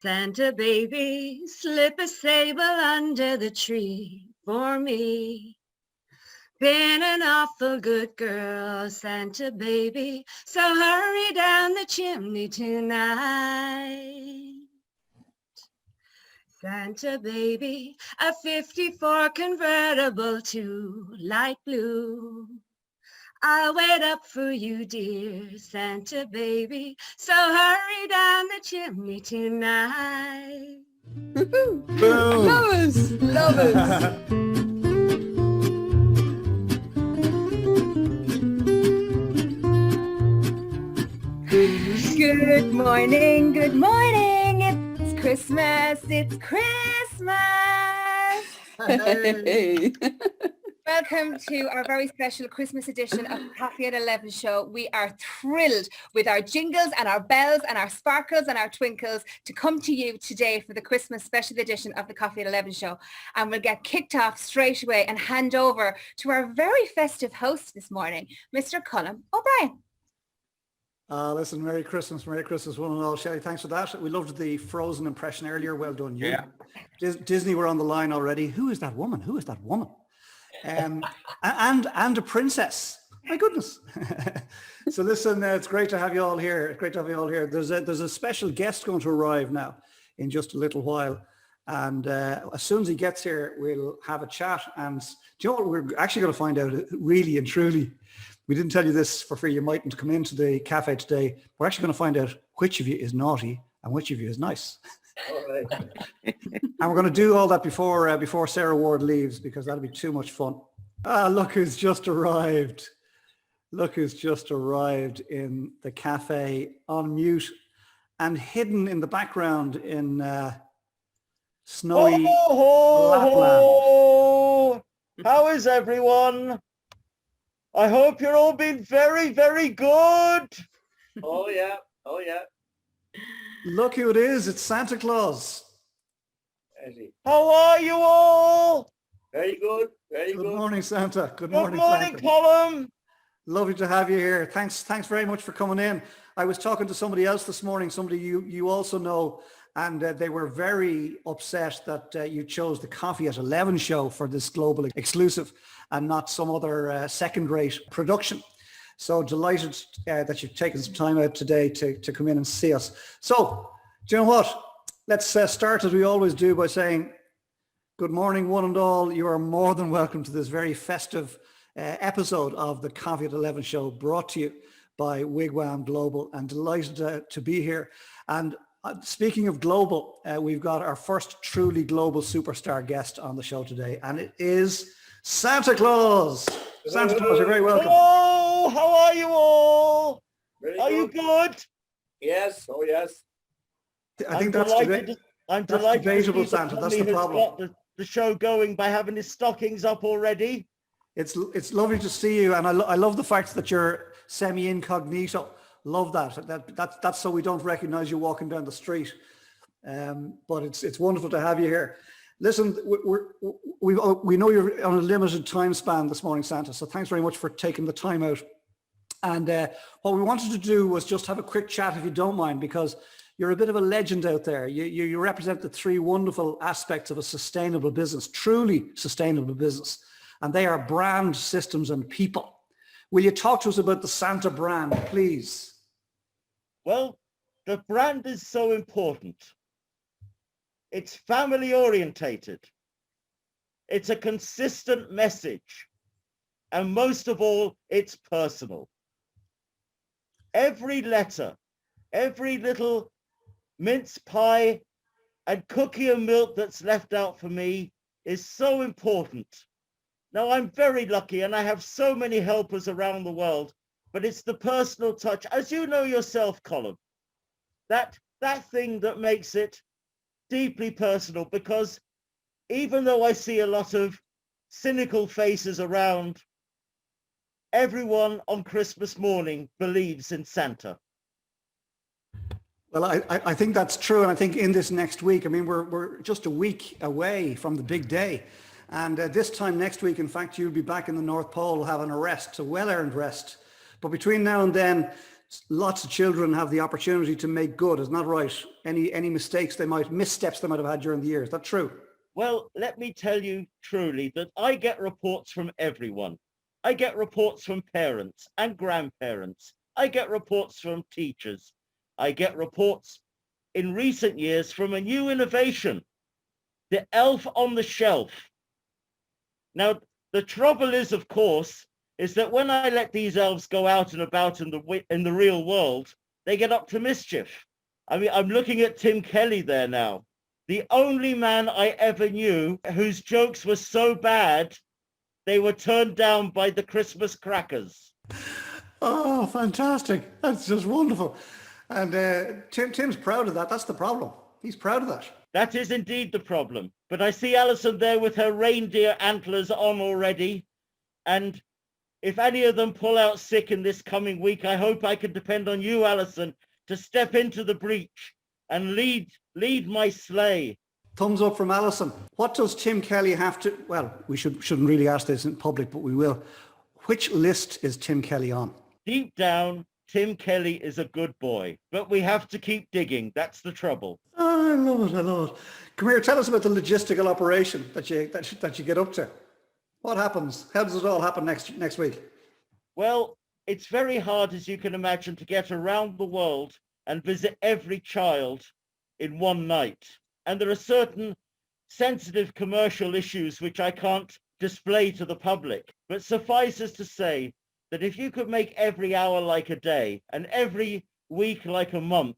Santa baby, slip a sable under the tree for me. Been an awful good girl, Santa baby, so hurry down the chimney tonight. Santa baby, a 54 convertible to light blue. I'll wait up for you, dear Santa baby, so hurry down the chimney tonight. Boom! Lovers! Lovers! Good morning, good morning. It's Christmas, it's Christmas. Hey. Welcome to our very special Christmas edition of the Coffee at 11 show. We are thrilled with our jingles and our bells and our sparkles and our twinkles to come to you today for the Christmas special edition of the Coffee at 11 show. And we'll get kicked off straight away and hand over to our very festive host this morning, Mr. Colm O'Brien. Listen, Merry Christmas, one and all. Shelley, thanks for that. We loved the Frozen impression earlier. Well done, you. Yeah. Disney were on the line already. Who is that woman? And a princess. My goodness. So listen, it's great to have you all here. There's a special guest going to arrive now in just a little while. And as soon as he gets here, we'll have a chat. And do you know what we're actually going to find out, really and truly? We didn't tell you this for free. You mightn't come into the cafe today. We're actually going to find out which of you is naughty and which of you is nice. All right. And we're going to do all that before Sarah Ward leaves, because that'll be too much fun. Look who's just arrived. Look who's just arrived in the cafe on mute and hidden in the background in snowy Lapland. How is everyone? I hope you're all been very, very good. Oh yeah. Look who it is. It's Santa Claus. How are you all? Very good. Good morning, Santa. Good Good morning, Santa. Colm. Lovely to have you here. Thanks very much for coming in. I was talking to somebody else this morning, somebody you also know, and they were very upset that you chose the Coffee at 11 show for this global exclusive and not some other second-rate production. So delighted that you've taken some time out today to come in and see us. So, do you know what? Let's start as we always do by saying, good morning, one and all. You are more than welcome to this very festive episode of the Coffee at 11 show, brought to you by Wigwam Global, and delighted to be here. And speaking of global, we've got our first truly global superstar guest on the show today, and it is Santa Claus. Santa Claus, you're very welcome. Hello, how are you all? Are you Very good? Yes, oh yes. I think I'm that's delighted. I'm delighted. debatable, Stephen Santa. That's Conley the has problem. got the show going by having his stockings up already. It's lovely to see you, and I love the fact that you're semi-incognito. Love that. That's so we don't recognize you walking down the street. But it's wonderful to have you here. Listen, we know you're on a limited time span this morning, Santa, so thanks very much for taking the time out. And what we wanted to do was just have a quick chat, if you don't mind, because you're a bit of a legend out there. You represent the three wonderful aspects of a sustainable business, truly sustainable business, and they are brand, systems, and people. Will you talk to us about the Santa brand, please? Well, the brand is so important. It's family orientated. It's a consistent message. And most of all, it's personal. Every letter, every little mince pie and cookie and milk that's left out for me is so important. Now, I'm very lucky and I have so many helpers around the world, but it's the personal touch, as you know yourself, Colm, that thing that makes it deeply personal, because even though I see a lot of cynical faces around, everyone on Christmas morning believes in Santa. Well, I think that's true. And I think in this next week, I mean, we're just a week away from the big day. And this time next week, in fact, you'll be back in the North Pole having a rest, a well-earned rest. But between now and then, lots of children have the opportunity to make good. Isn't that right? Any mistakes missteps they might have had during the year. Is that true? Well, let me tell you truly that I get reports from everyone. I get reports from parents and grandparents. I get reports from teachers. I get reports in recent years from a new innovation, the elf on the shelf. Now, the trouble is, of course, is that when I let these elves go out and about in the real world, they get up to mischief. I mean, I'm looking at Tim Kelly there now. The only man I ever knew whose jokes were so bad, they were turned down by the Christmas crackers. Oh, fantastic. That's just wonderful. And Tim's proud of that. That's the problem. He's proud of that. That is indeed the problem. But I see Alison there with her reindeer antlers on already. And if any of them pull out sick in this coming week, I hope I can depend on you, Alison, to step into the breach and lead my sleigh. Thumbs up from Alison. What does Tim Kelly have to... Well, we shouldn't really ask this in public, but we will. Which list is Tim Kelly on? Deep down, Tim Kelly is a good boy, but we have to keep digging. That's the trouble. Oh, I love it. I love it. Come here, tell us about the logistical operation that you get up to. What happens? How does it all happen next week? Well, it's very hard, as you can imagine, to get around the world and visit every child in one night. And there are certain sensitive commercial issues which I can't display to the public. But suffices to say that if you could make every hour like a day and every week like a month,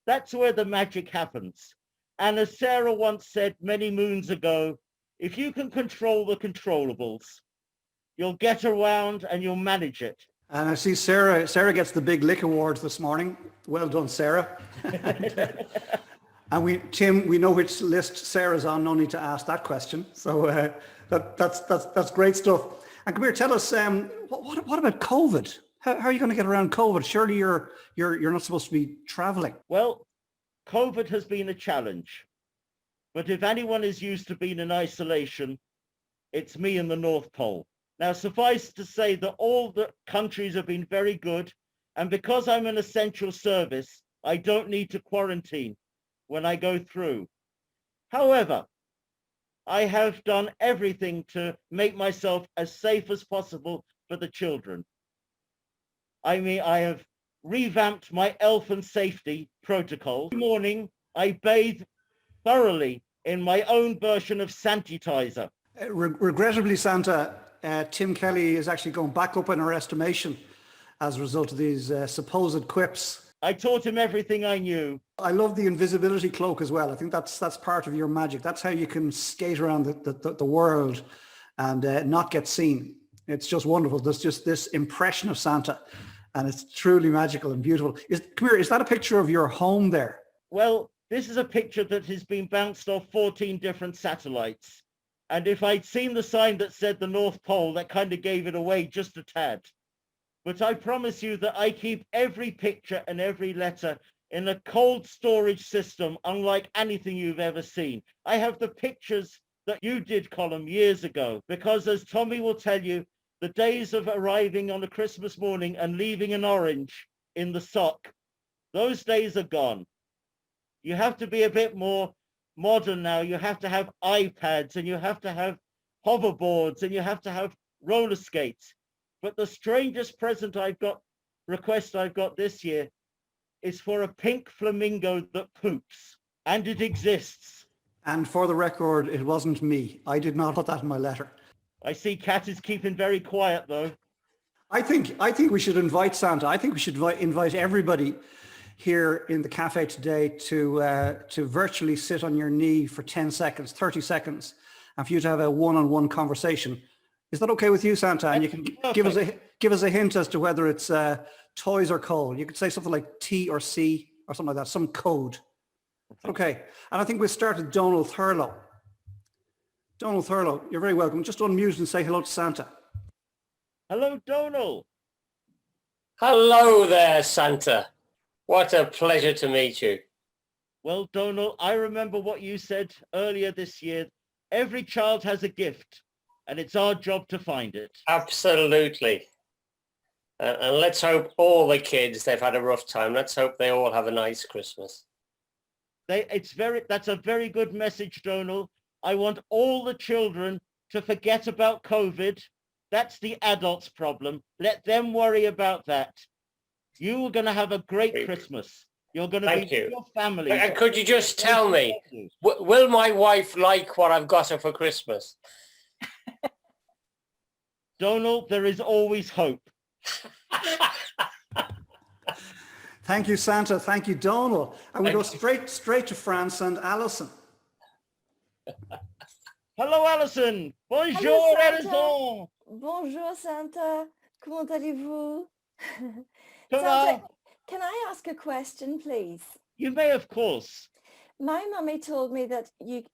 that's where the magic happens. And as Sarah once said many moons ago, if you can control the controllables, you'll get around and you'll manage it. And I see Sarah gets the Big Lick Awards this morning. Well done, Sarah. And Tim, we know which list Sarah's on. No need to ask that question. So that's great stuff. And come here, tell us, what about COVID? How are you going to get around COVID? Surely you're not supposed to be traveling. Well, COVID has been a challenge. But if anyone is used to being in isolation, it's me in the North Pole. Now, suffice to say that all the countries have been very good. And because I'm an essential service, I don't need to quarantine when I go through. However, I have done everything to make myself as safe as possible for the children. I mean, I have revamped my health and safety protocol. Every morning, I bathe thoroughly in my own version of Santitizer. Regrettably, Santa, Tim Kelly is actually going back up in our estimation as a result of these supposed quips. I taught him everything I knew. I love the invisibility cloak as well. I think that's part of your magic. That's how you can skate around the world and not get seen. It's just wonderful. There's just this impression of Santa, and it's truly magical and beautiful. Come here, is that a picture of your home there? Well, this is a picture that has been bounced off 14 different satellites. And if I'd seen the sign that said the North Pole, that kind of gave it away just a tad. But I promise you that I keep every picture and every letter in a cold storage system unlike anything you've ever seen. I have the pictures that you did, Colm, years ago, because as Tommy will tell you, the days of arriving on a Christmas morning and leaving an orange in the sock, those days are gone. You have to be a bit more modern now. You have to have iPads and you have to have hoverboards and you have to have roller skates. But the strangest request I've got this year is for a pink flamingo that poops. And it exists. And for the record, it wasn't me. I did not put that in my letter. I see Kat is keeping very quiet though. I think we should invite Santa. I think we should invite everybody here in the cafe today to virtually sit on your knee for 10 seconds, 30 seconds, and for you to have a one-on-one conversation. Is that okay with you, Santa? And you can give us a hint as to whether it's toys or coal. You could say something like T or C or something like that, some code. Okay. And I think we'll start with Donald Thurlow. Donald Thurlow, you're very welcome. Just unmute and say hello to Santa. Hello, Donald. Hello there, Santa. What a pleasure to meet you. Well, Donald, I remember what you said earlier this year. Every child has a gift, and it's our job to find it. Absolutely. And let's hope all the kids, they've had a rough time. Let's hope they all have a nice Christmas. That's a very good message, Donald. I want all the children to forget about COVID. That's the adults' problem. Let them worry about that. You are going to have a great Christmas. You're going to be with your family. And could you just tell me, will my wife like what I've got her for Christmas? Donald, there is always hope. Thank you, Santa. Thank you, Donald. And we go straight to France and Alison. Hello, Alison. Bonjour, Hello, Santa. Alison. Bonjour, Santa. Comment allez-vous? Hello. Santa, can I ask a question, please? You may, of course. My mummy told me that you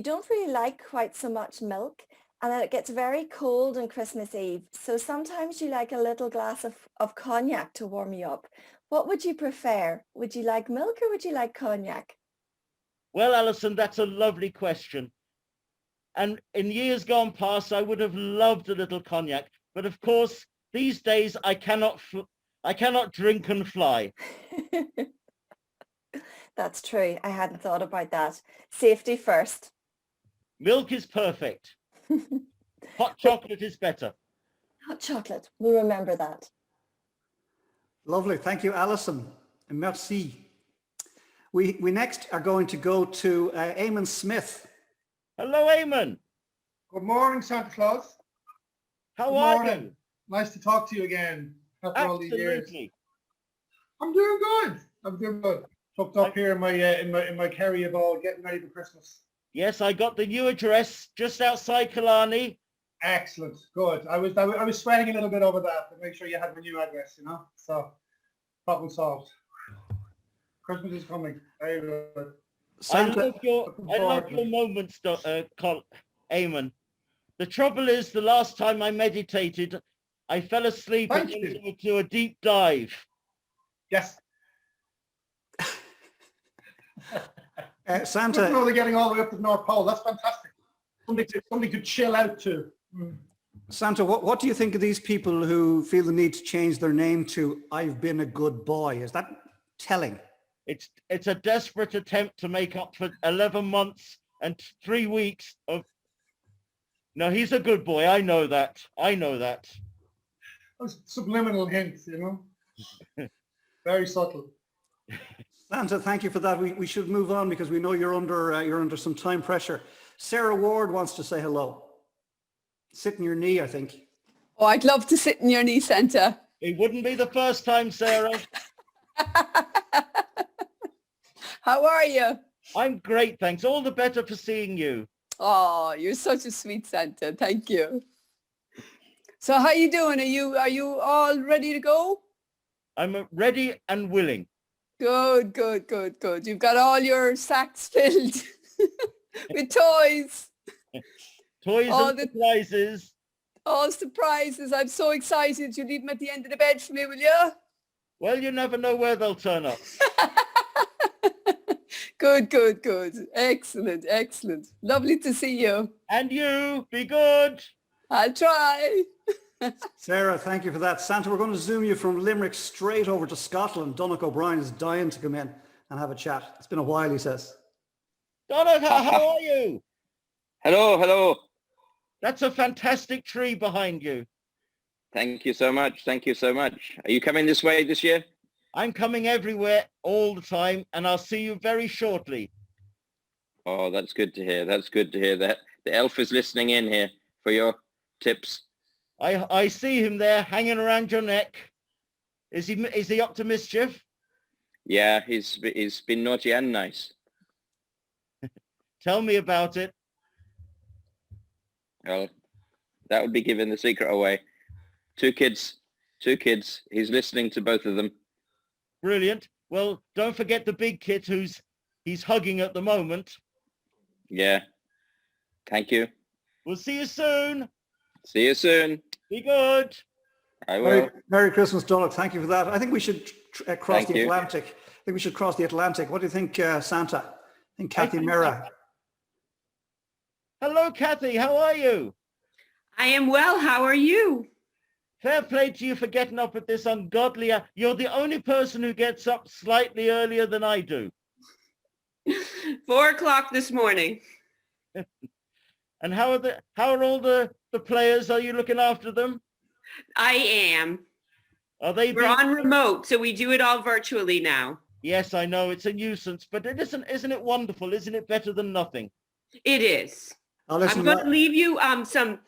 don't really like quite so much milk and that it gets very cold on Christmas Eve. So sometimes you like a little glass of cognac to warm you up. What would you prefer? Would you like milk or would you like cognac? Well, Alison, that's a lovely question. And in years gone past, I would have loved a little cognac. But of course, these days, I cannot drink and fly. That's true. I hadn't thought about that. Safety first. Milk is perfect. Hot chocolate is better. Hot chocolate. We'll remember that. Lovely. Thank you, Alison. Merci. We next are going to go to Eamon Smith. Hello, Eamon. Good morning, Santa Claus. How are you? Nice to talk to you again after all these years. Absolutely. I'm doing good. Tucked up here in my carrier ball, getting ready for Christmas. Yes, I got the new address just outside Killarney. Excellent. Good. I was sweating a little bit over that to make sure you had my new address, you know. So problem solved. Christmas is coming. Very good. Santa, I love your moments, Eamon. The trouble is, the last time I meditated, I fell asleep and went into a deep dive. Yes. Santa, They're getting all the way up to the North Pole. That's fantastic. Something to chill out to. Santa, what do you think of these people who feel the need to change their name to "I've been a good boy"? Is that telling? It's a desperate attempt to make up for 11 months and 3 weeks of... No, he's a good boy. I know that. Subliminal hints, you know. Very subtle. Santa, thank you for that. We should move on because we know you're under some time pressure. Sarah Ward wants to say hello. Sit in your knee, I think. Oh, I'd love to sit in your knee, Santa. It wouldn't be the first time, Sarah. How are you? I'm great, thanks. All the better for seeing you. Oh, you're such a sweet Santa. Thank you. So how you doing? Are you all ready to go? I'm ready and willing. Good. You've got all your sacks filled with toys. Toys and surprises. All surprises. I'm so excited. You leave them at the end of the bed for me, will you? Well, you never know where they'll turn up. Good. Excellent. Lovely to see you. And you, be good. I'll try. Sarah, thank you for that. Santa, we're going to zoom you from Limerick straight over to Scotland. Donnacha O'Brien is dying to come in and have a chat. It's been a while, he says. Donnacha, how are you? Hello. That's a fantastic tree behind you. Thank you so much. Are you coming this way this year? I'm coming everywhere all the time, and I'll see you very shortly. Oh, that's good to hear. That the elf is listening in here for your tips. I see him there hanging around your neck. Is he up to mischief? Yeah, he's been naughty and nice. Tell me about it. Well, that would be giving the secret away. Two kids. He's listening to both of them. Brilliant. Well, don't forget the big kid he's hugging at the moment. Yeah. Thank you. We'll see you soon. See you soon. Be good. I will. Merry Christmas, Donald. Thank you for that. I think we should cross Thank the you. Atlantic. I think we should cross the Atlantic. What do you think, Santa? I think Kathy Mera. Hello, Kathy. How are you? I am well. How are you? Fair play to you for getting up at this ungodly hour. You're the only person who gets up slightly earlier than I do. 4 o'clock this morning. And how are all the players? Are you looking after them? I am. Are they We're on remote, so we do it all virtually now. Yes, I know it's a nuisance, but isn't it wonderful? Isn't it better than nothing? It is. Oh, listen, I'm going to leave you some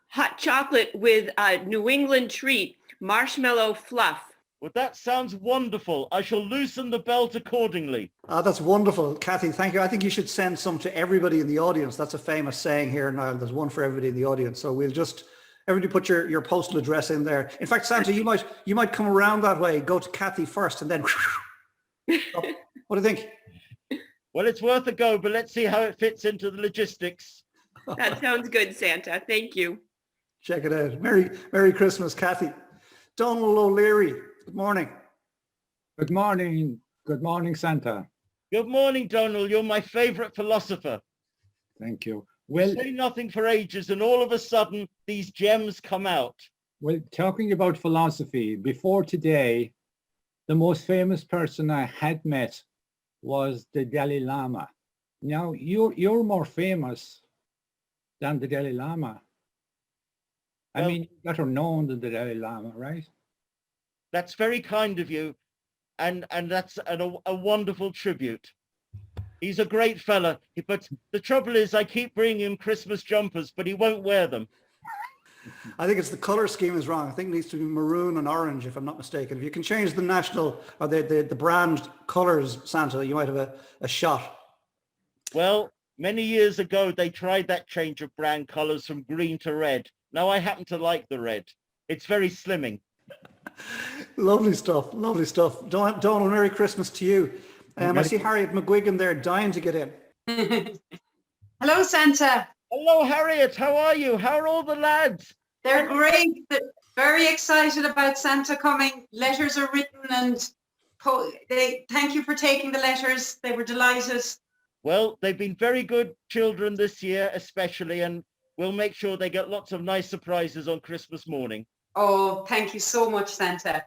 hot chocolate with a New England treat, marshmallow fluff. Well, that sounds wonderful. I shall loosen the belt accordingly. Oh, that's wonderful. Kathy, thank you. I think you should send some to everybody in the audience. That's a famous saying here in Ireland. There's one for everybody in the audience. So we'll just, everybody put your postal address in there. In fact, Santa, you might come around that way, go to Kathy first and then, what do you think? Well, it's worth a go, but let's see how it fits into the logistics. That sounds good, Santa. Thank you. Check it out. Merry Christmas, Kathy. Donald O'Leary, good morning. Good morning. Good morning, Santa. Good morning, Donald. You're my favorite philosopher. Thank you. Well, say nothing for ages, and all of a sudden, these gems come out. Well, talking about philosophy, before today, the most famous person I had met was the Dalai Lama. Now, you're more famous than the Dalai Lama. I mean, better known than the Dalai Lama, right? That's very kind of you, and that's a wonderful tribute. He's a great fella, but the trouble is I keep bringing him Christmas jumpers, but he won't wear them. I think it's the color scheme is wrong. I think it needs to be maroon and orange, if I'm not mistaken. If you can change the national or the brand colors, Santa, you might have a shot. Well, many years ago, they tried that change of brand colors from green to red. Now I happen to like the red. It's very slimming. Lovely stuff. Lovely stuff. Donald, Merry Christmas to you. I see Harriet McGuigan there dying to get in. Hello, Santa. Hello, Harriet. How are you? How are all the lads? They're great. They're very excited about Santa coming. Letters are written and they thank you for taking the letters. They were delighted. Well, they've been very good children this year, especially, and we'll make sure they get lots of nice surprises on Christmas morning. Oh, thank you so much, Santa.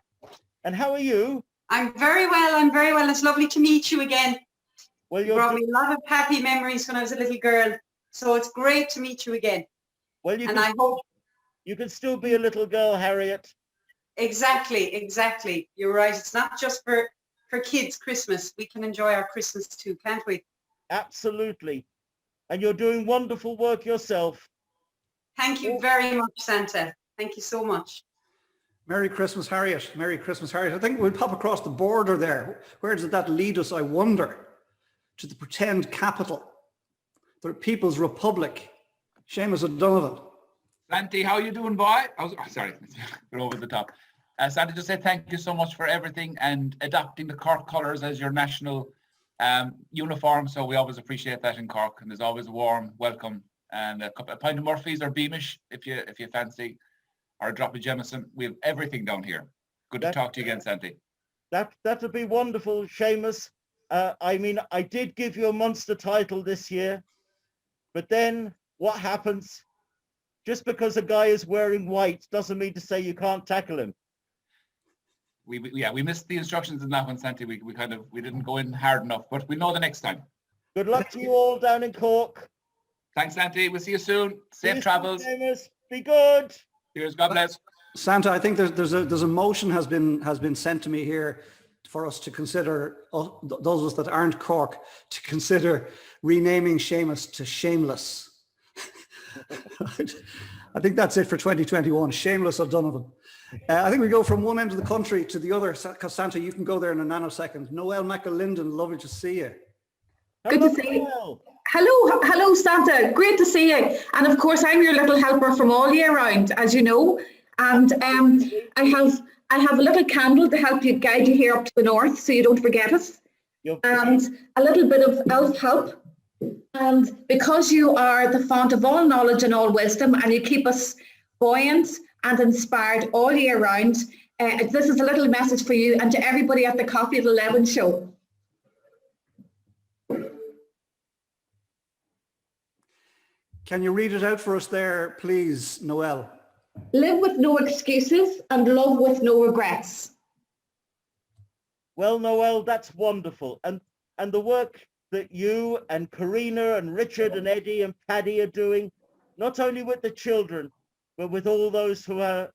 And how are you? I'm very well. I'm very well. It's lovely to meet you again. Well, you brought me a lot of happy memories when I was a little girl. So it's great to meet you again. Well, I hope you can still be a little girl, Harriet. Exactly. You're right. It's not just for kids Christmas. We can enjoy our Christmas too, can't we? Absolutely. And you're doing wonderful work yourself. Thank you very much, Santa. Thank you so much. Merry Christmas, Harriet. Merry Christmas, Harriet. I think we'll pop across the border there. Where does that lead us, I wonder? To the pretend capital, the People's Republic. Seamus O'Donovan. Santi, how you doing, boy? Sorry, we're over the top. Santi, just say thank you so much for everything and adopting the Cork colours as your national uniform. So we always appreciate that in Cork, and there's always a warm welcome. And a pint of Murphy's or Beamish if you fancy, or a drop of Jameson. We have everything down here. Good to talk to you again, Santi. That would be wonderful, Seamus. I mean, I did give you a monster title this year, but then what happens? Just because a guy is wearing white doesn't mean to say you can't tackle him. We missed the instructions in that one, Santi. We didn't go in hard enough, but we know the next time. Good luck to you all down in Cork. Thanks, Santi. We'll see you soon. Safe travels. Seamus. Be good. Cheers. God bless. Santa, I think there's a motion has been sent to me here for us to consider, those of us that aren't Cork, to consider renaming Seamus to Shameless. I think that's it for 2021. Shameless O'Donovan. I think we go from one end of the country to the other, because Santa, you can go there in a nanosecond. Noel McAlinden, lovely to see you. Good to see you. Hello, Santa. Great to see you. And of course, I'm your little helper from all year round, as you know. And I have a little candle to help you guide you here up to the north, so you don't forget us. And a little bit of elf help. And because you are the font of all knowledge and all wisdom, and you keep us buoyant and inspired all year round, this is a little message for you and to everybody at the Coffee at 11 show. Can you read it out for us there, please, Noel? Live with no excuses and love with no regrets. Well, Noel, that's wonderful. And the work that you and Karina and Richard and Eddie and Paddy are doing, not only with the children, but with all those who are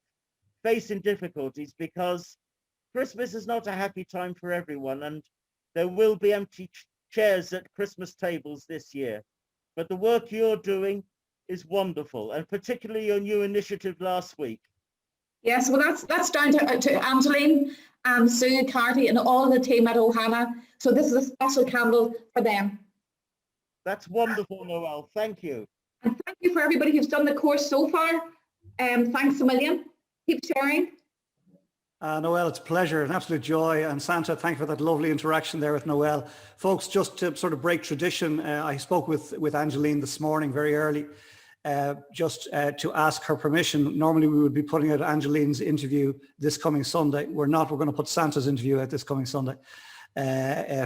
facing difficulties, because Christmas is not a happy time for everyone, and there will be empty chairs at Christmas tables this year. But the work you're doing is wonderful, and particularly your new initiative last week. Yes, well, that's down to Angeline and Sue, Carty, and all the team at Ohana. So this is a special candle for them. That's wonderful, Noel. Thank you. And thank you for everybody who's done the course so far. Thanks a million. Keep sharing. Noel, it's a pleasure, an absolute joy. And Santa, thank you for that lovely interaction there with Noel. Folks, just to sort of break tradition, I spoke with Angeline this morning very early, just to ask her permission. Normally we would be putting out Angeline's interview this coming Sunday. We're not, we're going to put Santa's interview out this coming Sunday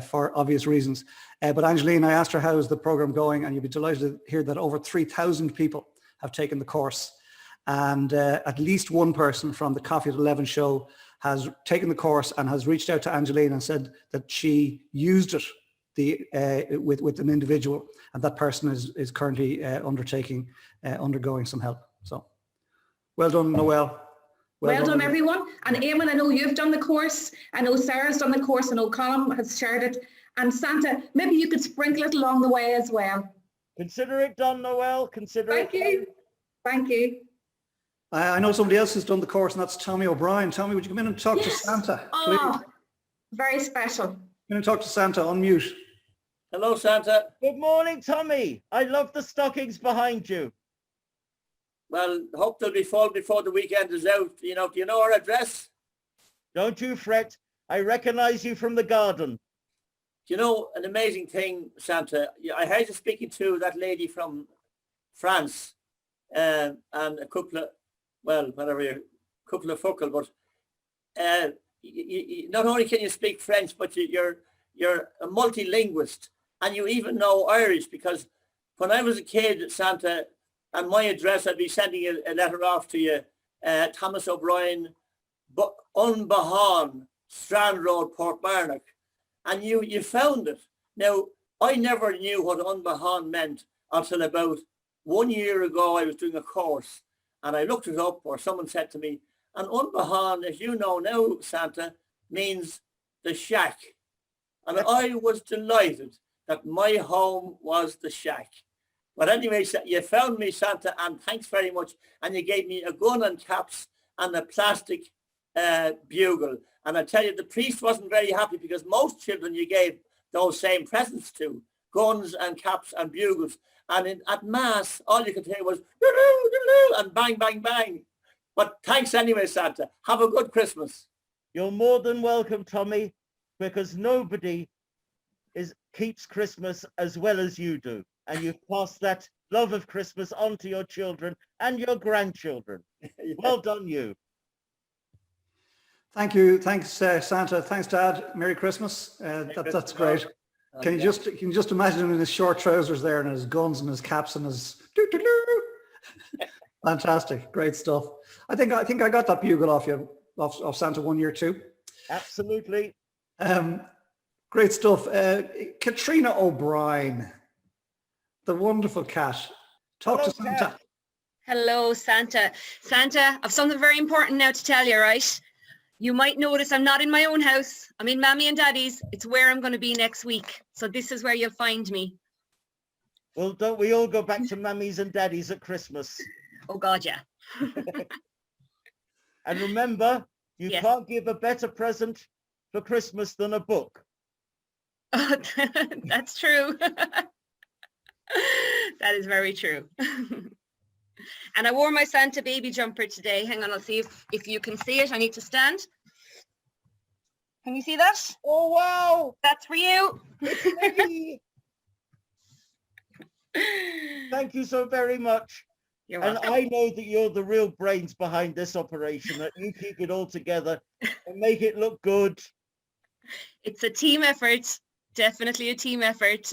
for obvious reasons. But Angeline, I asked her how's the program going, and you'll be delighted to hear that over 3,000 people have taken the course. And at least one person from the Coffee at 11 show has taken the course and has reached out to Angeline and said that she used it with an individual, and that person is currently undergoing some help. So well done, Noel. Well done, everyone. And Eamon, I know you've done the course. I know Sarah's done the course. I know Colin has shared it. And Santa, maybe you could sprinkle it along the way as well. Consider it done, Noel. Consider it. Thank you. Thank you. I know somebody else who's done the course, and that's Tommy O'Brien. Tommy, would you come in and talk to Santa, please? Oh, very special. Come in and talk to Santa, unmute. Hello, Santa. Good morning, Tommy. I love the stockings behind you. Well, hope they'll be full before the weekend is out. You know, do you know our address? Don't you fret. I recognize you from the garden. Do you know an amazing thing, Santa? I heard you speaking to that lady from France and a couple of, well, whatever, couple of fuckle, but not only can you speak French, but you're a multilinguist, and you even know Irish, because when I was a kid, Santa, and my address, I'd be sending a letter off to you, Thomas O'Brien, Unbahan, Strand Road, Portmarnock, and you found it. Now, I never knew what Unbahan meant until about 1 year ago. I was doing a course, and I looked it up, or someone said to me, and Unbahan, as you know now, Santa, means the shack. And I was delighted that my home was the shack. But anyway, you found me, Santa, and thanks very much. And you gave me a gun and caps and a plastic bugle. And I tell you, the priest wasn't very happy, because most children you gave those same presents to, guns and caps and bugles. And at Mass, all you could hear was and bang, bang, bang. But thanks anyway, Santa. Have a good Christmas. You're more than welcome, Tommy, because nobody keeps Christmas as well as you do. And you've passed that love of Christmas on to your children and your grandchildren. Well done, you. Thank you. Thanks, Santa. Thanks, Dad. Merry Christmas. That's great. Can you just imagine him in his short trousers there, and his guns and his caps and his fantastic, great stuff. I think I got that bugle off Santa 1 year too. Absolutely. Great stuff. Katrina O'Brien, the wonderful cat. Talk to Santa. Cat. Hello, Santa. Santa, I've something very important now to tell you, right? You might notice I'm not in my own house. I'm in Mammy and Daddy's. It's where I'm going to be next week. So this is where you'll find me. Well, don't we all go back to Mammies and Daddies at Christmas? Oh, God, yeah. And remember, you Yes. can't give a better present for Christmas than a book. That's true. That is very true. And I wore my Santa baby jumper today. Hang on, I'll see if you can see it. I need to stand. Can you see that? Oh, wow. That's for you. Thank you so very much. You're And welcome. I know that you're the real brains behind this operation, that you keep it all together and make it look good. It's a team effort. Definitely a team effort.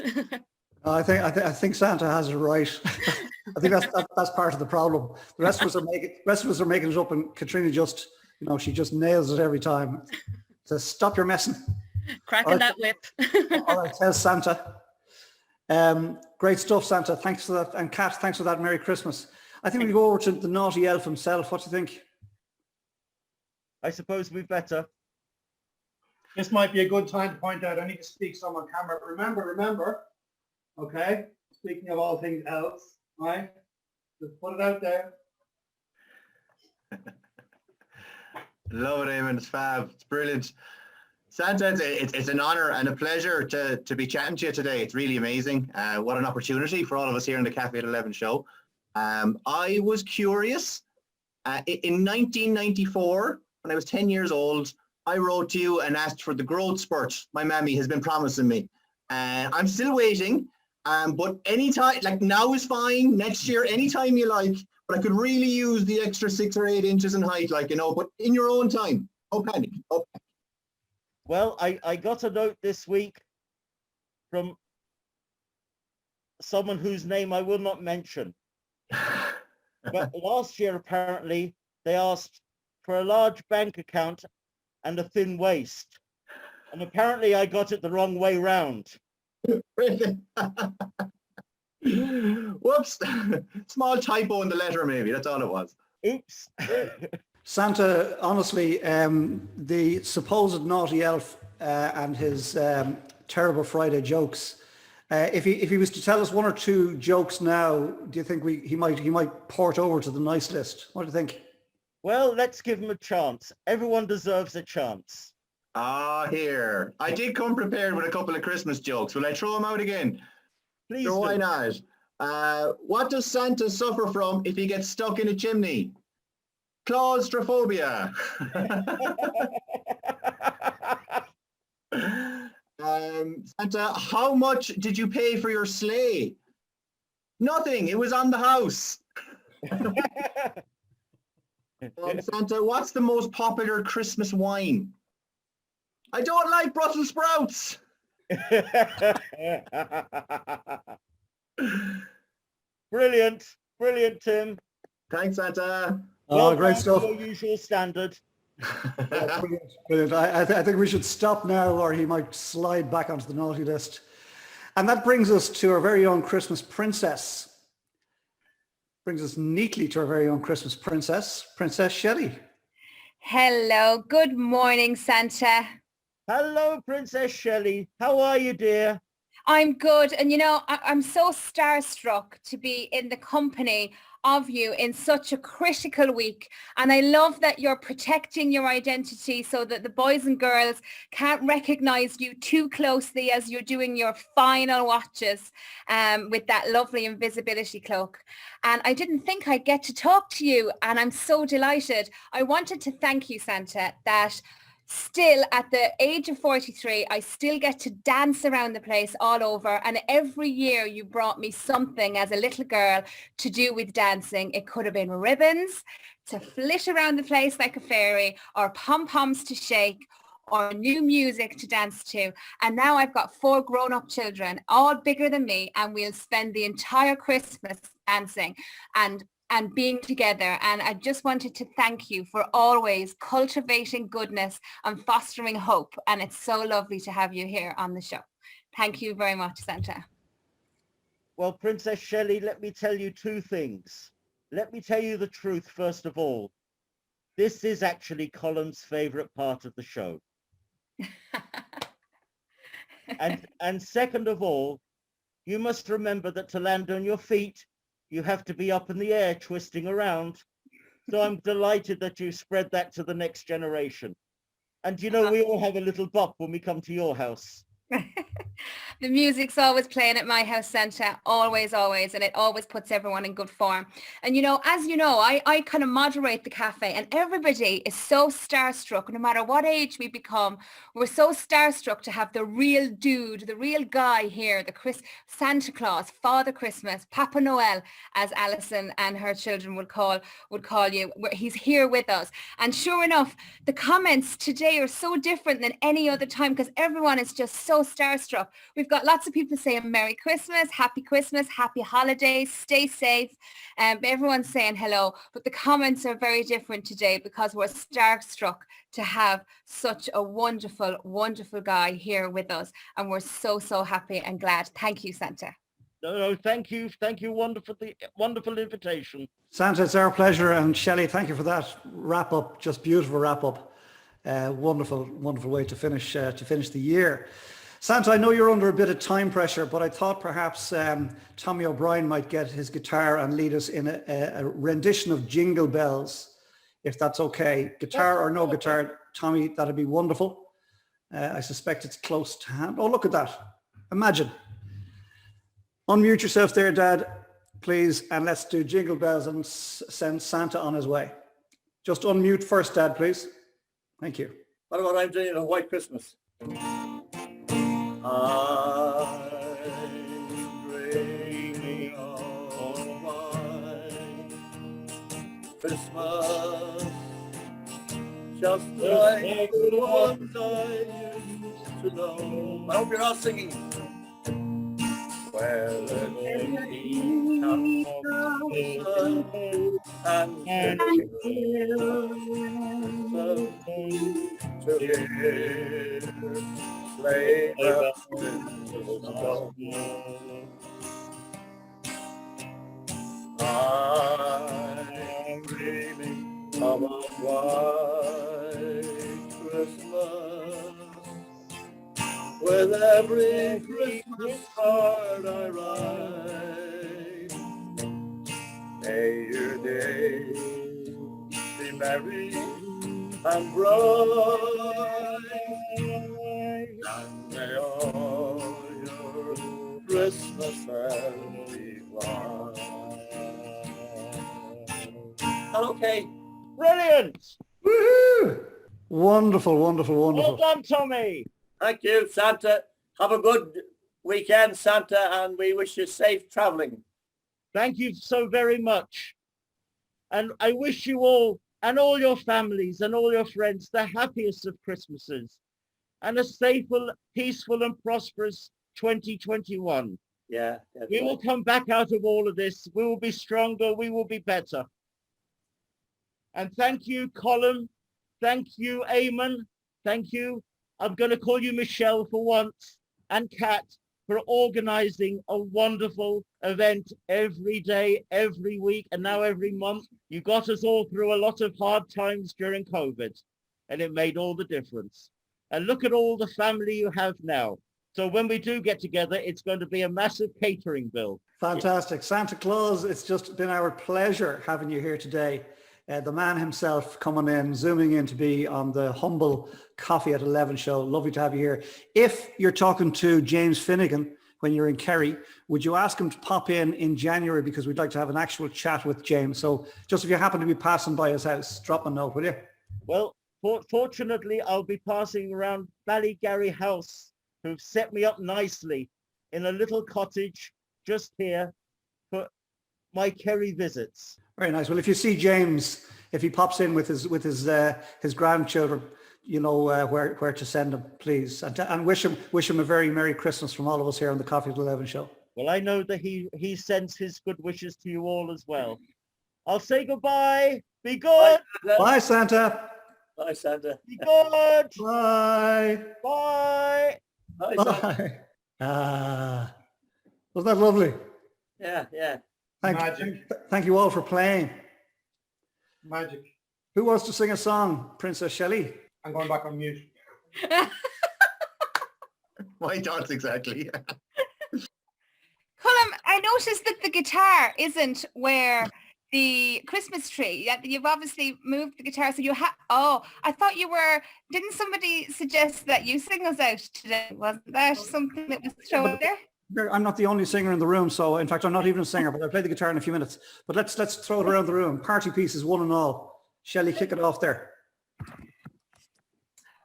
I think Santa has it right. I think that's part of the problem. The rest of us are making it up, and Katrina just, she just nails it every time. Says, stop your messing. Cracking that whip. All right, says Santa. Great stuff, Santa. Thanks for that. And Kat, thanks for that. Merry Christmas. I think we go over to the naughty elf himself. What do you think? I suppose we better. This might be a good time to point out, I need to speak some on camera. Remember, okay? Speaking of all things else, right? Just put it out there. Love it, Eamon. It's fab. It's brilliant. Santa, it's an honour and a pleasure to be chatting to you today. It's really amazing. What an opportunity for all of us here in the Cafe at 11 show. I was curious. In 1994, when I was 10 years old, I wrote to you and asked for the growth spurt my mammy has been promising me. I'm still waiting, but anytime, like now is fine, next year, anytime you like, but I could really use the extra 6 or 8 inches in height, but in your own time. No panic. No panic. Well, I got a note this week from someone whose name I will not mention. But last year, apparently, they asked for a large bank account and a thin waist. And apparently I got it the wrong way round. Whoops. Small typo in the letter, maybe. That's all it was. Oops. Santa, honestly, the supposed naughty elf and his terrible Friday jokes, if he was to tell us 1 or 2 jokes now, do you think he might port over to the nice list? What do you think? Well, let's give him a chance. Everyone deserves a chance. Here. I did come prepared with a couple of Christmas jokes. Will I throw them out again? Please Sure, do. why not? What does Santa suffer from if he gets stuck in a chimney? Claustrophobia. Santa, how much did you pay for your sleigh? Nothing. It was on the house. Santa, what's the most popular Christmas wine? I don't like Brussels sprouts. Brilliant, Tim. Thanks, Santa. Oh, great stuff. Your usual standard. Yeah, brilliant. I think we should stop now, or he might slide back onto the naughty list. And that brings us to our very own Christmas princess. Brings us neatly to our very own Christmas princess, Princess Shelley. Hello, good morning, Santa. Hello, Princess Shelley. How are you, dear? I'm good. And I'm so starstruck to be in the company of you in such a critical week. And I love that you're protecting your identity so that the boys and girls can't recognize you too closely as you're doing your final watches with that lovely invisibility cloak. And I didn't think I'd get to talk to you, and I'm so delighted. I wanted to thank you, Santa, that still at the age of 43, I still get to dance around the place all over. And every year you brought me something as a little girl to do with dancing. It could have been ribbons to flit around the place like a fairy, or pom-poms to shake, or new music to dance to. And now I've got 4 grown-up children, all bigger than me, and we'll spend the entire Christmas dancing and being together. And I just wanted to thank you for always cultivating goodness and fostering hope. And it's so lovely to have you here on the show. Thank you very much, Santa. Well, Princess Shelley, let me tell you 2 things. Let me tell you the truth, first of all. This is actually Colin's favourite part of the show. and second of all, you must remember that to land on your feet, you have to be up in the air twisting around. So I'm delighted that you spread that to the next generation. And we all have a little bop when we come to your house. The music's always playing at my house, Santa, always, and it always puts everyone in good form. And as you know, I kind of moderate the cafe, and everybody is so starstruck, no matter what age we become. We're so starstruck to have the real dude, the real guy here, Santa Claus, Father Christmas, Papa Noel, as Alison and her children would call you. He's here with us. And sure enough, the comments today are so different than any other time, because everyone is just so starstruck. We've got lots of people saying Merry Christmas, Happy Holidays, stay safe. Everyone's saying hello, but the comments are very different today because we're starstruck to have such a wonderful, wonderful guy here with us. And we're so, so happy and glad. Thank you, Santa. No, thank you. Thank you. Wonderful invitation. Santa, it's our pleasure. And Shelley, thank you for that wrap up. Just beautiful wrap up. Wonderful way to finish the year. Santa, I know you're under a bit of time pressure, but I thought perhaps Tommy O'Brien might get his guitar and lead us in a rendition of Jingle Bells, if that's okay. Guitar or no guitar, Tommy, that'd be wonderful. I suspect it's close to hand. Oh, look at that. Imagine. Unmute yourself there, Dad, please, and let's do Jingle Bells and send Santa on his way. Just unmute first, Dad, please. Thank you. What about I'm doing a White Christmas? I'm dreaming of white Christmas, just like the ones I used to know. I hope you're all singing. Where the king comes and to hear sleigh bells in the snow. I'm dreaming of a white Christmas. With every Christmas card I write, may your days be merry and bright, and may all your Christmases be white. Okay. Brilliant. Woohoo! Wonderful. Well done, Tommy. Thank you, Santa. Have a good weekend, Santa, and we wish you safe traveling. Thank you so very much. And I wish you all and all your families and all your friends the happiest of Christmases and a safe, peaceful and prosperous 2021. Yeah. We will come back out of all of this. We will be stronger. We will be better. And thank you, Colin. Thank you, Eamon. Thank you. I'm going to call you Michelle for once, and Kat for organising a wonderful event every day, every week, and now every month. You got us all through a lot of hard times during COVID, and it made all the difference. And look at all the family you have now. So when we do get together, it's going to be a massive catering bill. Fantastic. Santa Claus, it's just been our pleasure having you here today. The man himself coming in, zooming in to be on the humble Coffee at 11 show. Lovely to have you here. If you're talking to James Finnegan when you're in Kerry, would you ask him to pop in January, because we'd like to have an actual chat with James. So just if you happen to be passing by his house, drop a note, will you? Well, fortunately, I'll be passing around Ballygary House, who've set me up nicely in a little cottage just here for my Kerry visits. Very nice. Well, if you see James, if he pops in with his grandchildren, you know where to send him, please, and wish him a very Merry Christmas from all of us here on the Coffee at 11 show. Well, I know that he sends his good wishes to you all as well. I'll say goodbye. Be good. Bye, Santa. Bye, Santa. Be good. Bye. Bye. Bye, Bye. Wasn't that lovely? Yeah. Thank you all for playing. Magic. Who wants to sing a song? Princess Shelley? I'm going back on mute. My thoughts exactly. Colm, I noticed that the guitar isn't where the Christmas tree. You've obviously moved the guitar, so you have. Oh, I thought you were. Didn't somebody suggest that you sing us out today? Wasn't that something that was thrown there? I'm not the only singer in the room, so in fact I'm not even a singer, but I'll play the guitar in a few minutes. But let's throw it around the room. Party pieces, one and all. Shelley, kick it off there.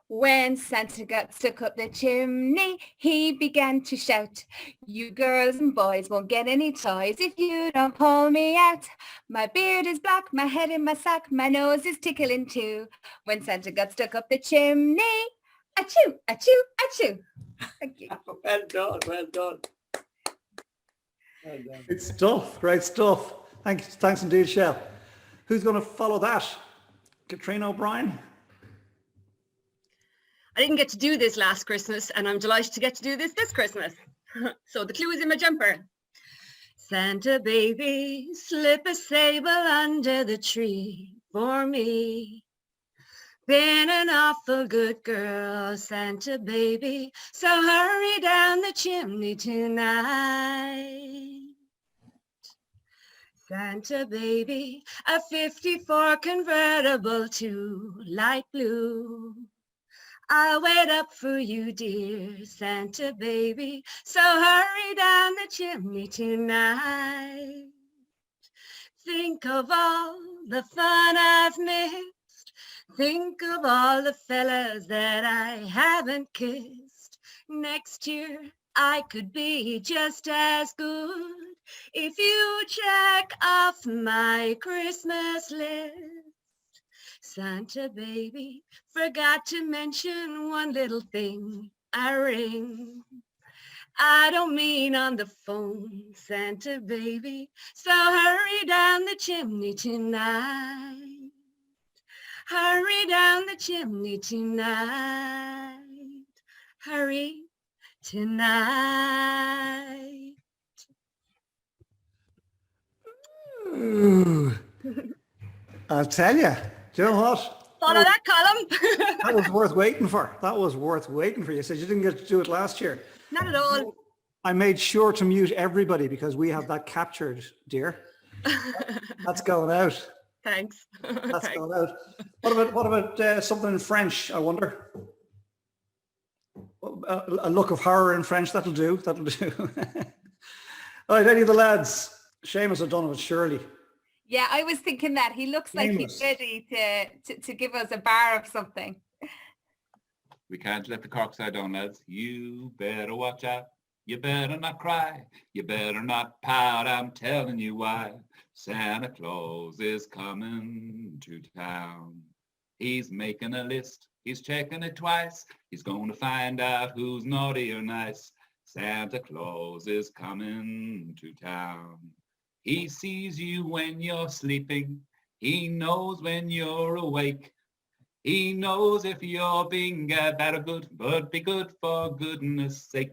When Santa got stuck up the chimney, he began to shout, "You girls and boys won't get any toys if you don't pull me out. My beard is black, my head in my sack, my nose is tickling too. When Santa got stuck up the chimney, Achoo, achoo, achoo. Thank you. Well done, well done. Well done. Great stuff, great stuff. Thanks indeed, Shell. Who's going to follow that? Katrina O'Brien? I didn't get to do this last Christmas, and I'm delighted to get to do this Christmas. So the clue is in my jumper. Santa baby, slip a sable under the tree for me. Been an awful good girl, Santa baby, so hurry down the chimney tonight. Santa baby, a 54 convertible to light blue. I'll wait up for you, dear Santa baby, so hurry down the chimney tonight. Think of all the fun I've missed. Think of all the fellas that I haven't kissed. Next year I could be just as good if you check off my Christmas list. Santa baby, forgot to mention one little thing. I ring. I don't mean on the phone, Santa baby, so hurry down the chimney tonight. Hurry down the chimney tonight. Hurry tonight. Ooh. I'll tell you. Do you know what? Follow that column. That was worth waiting for. That was worth waiting for. You said you didn't get to do it last year. Not at all. I made sure to mute everybody because we have that captured, dear. That's going out. Thanks. That's going out. What about something in French, I wonder? A look of horror in French, that'll do. That'll do. All right, any of the lads? Seamus O'Donovan, surely. Yeah, I was thinking that. He looks like he's ready to give us a bar of something. We can't let the corks out down, lads. You better watch out. You better not cry. You better not pout. I'm telling you why. Santa Claus is coming to town. He's making a list. He's checking it twice. He's going to find out who's naughty or nice. Santa Claus is coming to town. He sees you when you're sleeping. He knows when you're awake. He knows if you're being bad or good, but be good for goodness sake.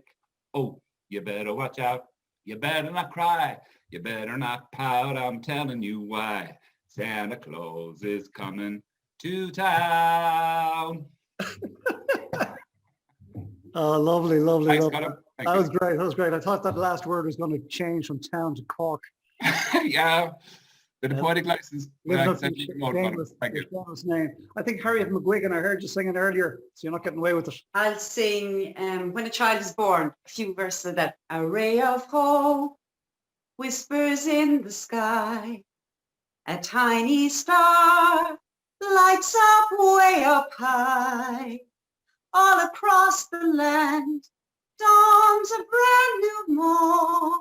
Oh, you better watch out. You better not cry. You better not pout. I'm telling you why. Santa Claus is coming to town. Oh, lovely, lovely, Thanks, lovely. Colin. Thank That you. was great. That was great. I thought that last word was going to change from town to Cork. Yeah, with a poetic license. Living up to Thank the you. shameless name. I think Harriet McGuigan, I heard you singing earlier, so you're not getting away with it. I'll sing When a Child is Born, a few verses of that. A ray of hope whispers in the sky. A tiny star lights up way up high. All across the land dawns a brand new morn.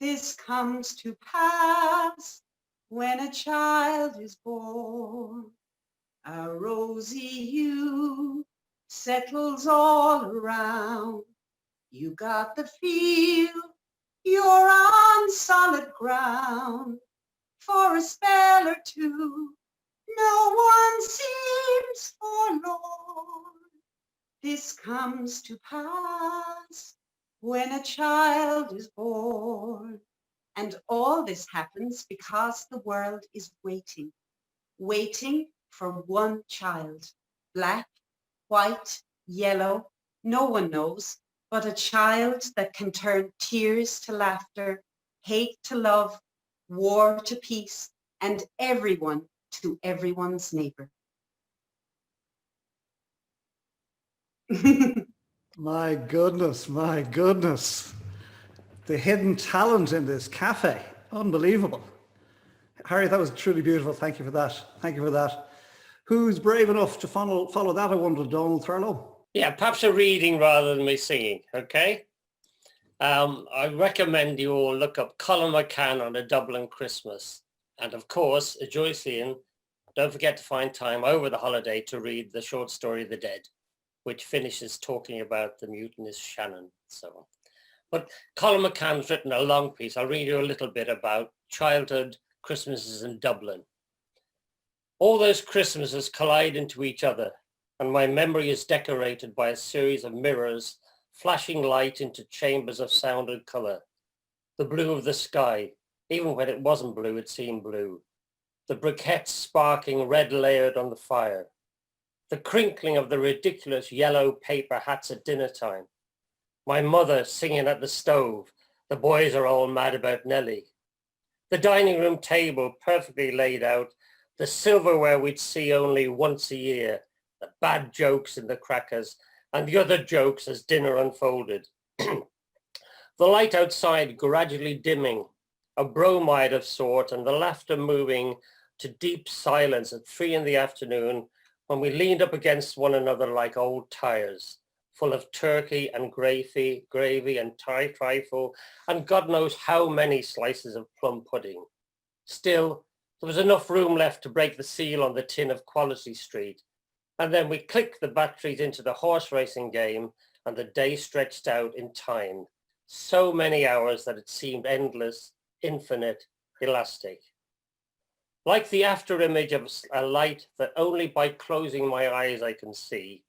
This comes to pass when a child is born. A rosy hue settles all around. You got the feel you're on solid ground. For a spell or two, no one seems forlorn. This comes to pass when a child is born. And all this happens because the world is waiting for one child. Black, white, yellow, no one knows, but a child that can turn tears to laughter, hate to love, war to peace, and everyone to everyone's neighbor. My goodness, my goodness. The hidden talent in this cafe. Unbelievable. Harry, that was truly beautiful. Thank you for that. Thank you for that. Who's brave enough to follow that, I wonder, Donald Thurlow? Yeah, perhaps a reading rather than me singing, okay? I recommend you all look up Colin McCann on A Dublin Christmas. And of course, Joyce Ian, don't forget to find time over the holiday to read the short story The Dead. which finishes talking about the mutinous Shannon, so on. But Colin McCann's written a long piece. I'll read you a little bit about childhood Christmases in Dublin. All those Christmases collide into each other, and my memory is decorated by a series of mirrors flashing light into chambers of sound and colour. The blue of the sky, even when it wasn't blue, it seemed blue. The briquettes sparking red layered on the fire. The crinkling of the ridiculous yellow paper hats at dinner time. My mother singing at the stove. The boys are all mad about Nelly. The dining room table perfectly laid out. The silverware we'd see only once a year. The bad jokes in the crackers and the other jokes as dinner unfolded. The light outside gradually dimming, a bromide of sort, and the laughter moving to deep silence at 3 p.m. when we leaned up against one another like old tires, full of turkey and gravy and Thai trifle, and God knows how many slices of plum pudding. Still, there was enough room left to break the seal on the tin of Quality Street. And then we clicked the batteries into the horse racing game, and the day stretched out in time. So many hours that it seemed endless, infinite, elastic. Like the after image of a light that only by closing my eyes I can see,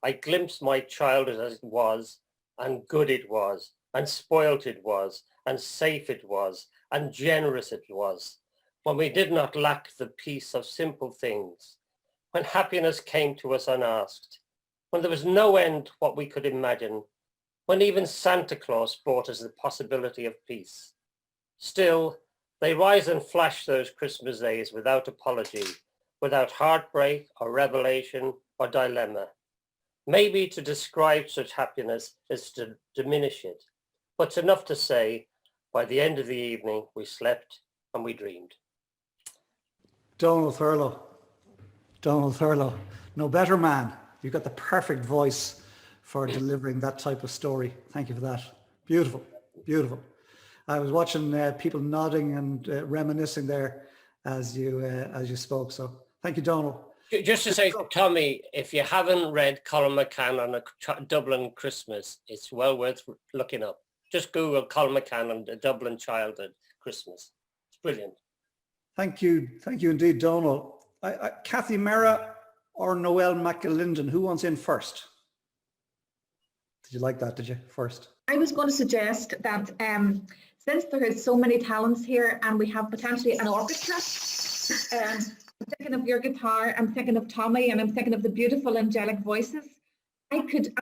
I glimpsed my childhood as it was, and good it was, and spoilt it was, and safe it was, and generous it was, when we did not lack the peace of simple things, when happiness came to us unasked, when there was no end what we could imagine, when even Santa Claus brought us the possibility of peace. Still, they rise and flash those Christmas days without apology, without heartbreak or revelation or dilemma. Maybe to describe such happiness is to diminish it, but it's enough to say, by the end of the evening, we slept and we dreamed. Donald Thurlow. Donald Thurlow. No better man. You've got the perfect voice for delivering that type of story. Thank you for that. Beautiful, beautiful. I was watching people nodding and reminiscing there as you spoke. So thank you, Donald. Just to say, Tommy, if you haven't read Colin McCann on a Dublin Christmas, it's well worth looking up. Just Google Colin McCann on a Dublin childhood Christmas. It's brilliant. Thank you indeed, Donald. Kathy Mera or Noel McAlinden, who wants in first? Did you like that, did you, first? I was going to suggest that since there is so many talents here and we have potentially an orchestra, I'm thinking of your guitar, I'm thinking of Tommy, and I'm thinking of the beautiful angelic voices. I could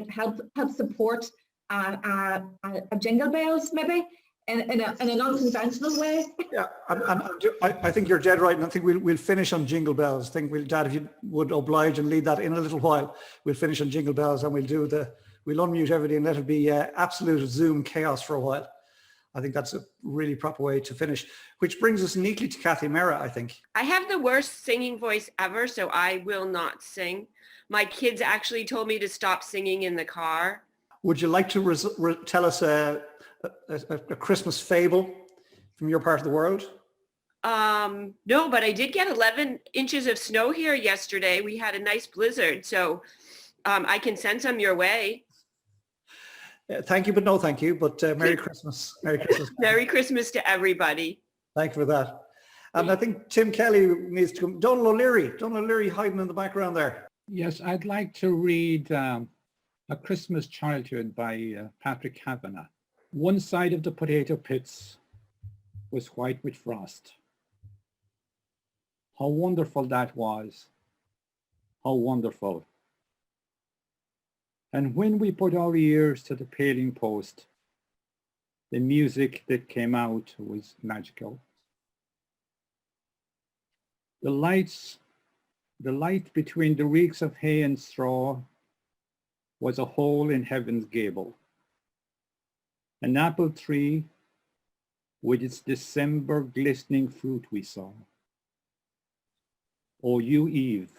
help support a Jingle Bells maybe in an unconventional way. Yeah, I think you're dead right, and I think we'll finish on Jingle Bells. I think Dad, if you would oblige and lead that in a little while, we'll finish on Jingle Bells and we'll unmute everybody and let it be absolute Zoom chaos for a while. I think that's a really proper way to finish, which brings us neatly to Kathy Mera, I think. I have the worst singing voice ever, so I will not sing. My kids actually told me to stop singing in the car. Would you like to tell us a Christmas fable from your part of the world? No, but I did get 11 inches of snow here yesterday. We had a nice blizzard, so I can send some your way. Thank you, but no thank you. But Merry Christmas. Merry Christmas. Merry Christmas to everybody. Thank you for that. And I think Tim Kelly needs to come. Donald O'Leary hiding in the background there. Yes, I'd like to read A Christmas Childhood by Patrick Cavanagh. One side of the potato pits was white with frost. How wonderful that was. How wonderful. And when we put our ears to the paling post, the music that came out was magical. The light between the reeks of hay and straw was a hole in heaven's gable. An apple tree with its December glistening fruit we saw. O you Eve,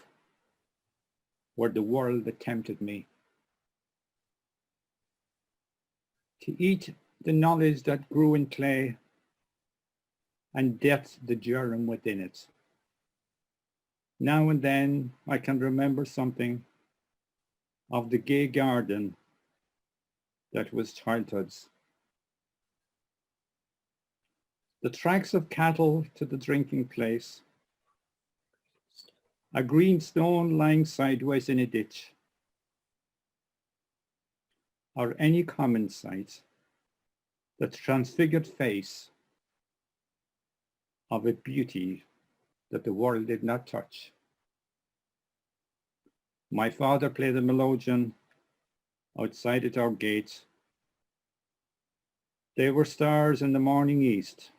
were the world that tempted me. To eat the knowledge that grew in clay and death the germ within it. Now and then I can remember something of the gay garden that was childhood's. The tracks of cattle to the drinking place, a green stone lying sideways in a ditch, or any common sight, the transfigured face of a beauty that the world did not touch. My father played the melodeon outside at our gate. They were stars in the morning east,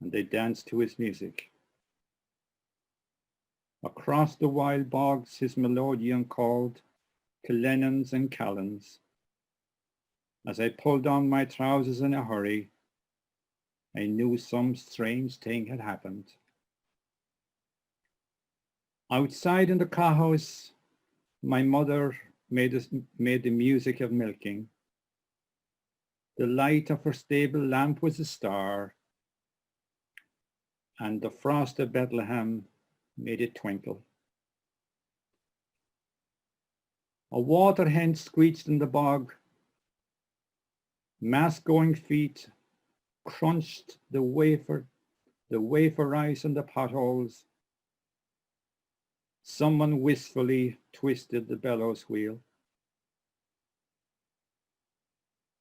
and they danced to his music. Across the wild bogs his melodeon called to Lennons and Callans. As I pulled on my trousers in a hurry, I knew some strange thing had happened. Outside in the cowhouse, my mother made the music of milking. The light of her stable lamp was a star, and the frost of Bethlehem made it twinkle. A water hen screeched in the bog. Mass-going feet crunched the wafer ice in the potholes. Someone wistfully twisted the bellows wheel.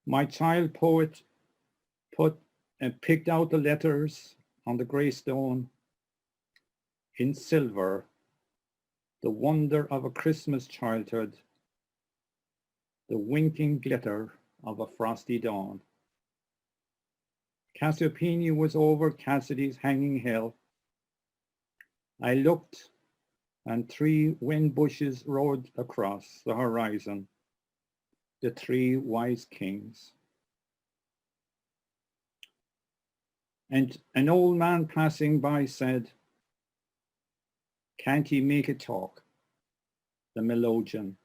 My child poet picked out the letters on the grey stone. In silver, the wonder of a Christmas childhood, the winking glitter of a frosty dawn. Cassiopeia was over Cassidy's hanging hill. I looked, and 3 wind bushes rode across the horizon, the 3 wise kings. And an old man passing by said, "Can't he make it talk?" The melodeon.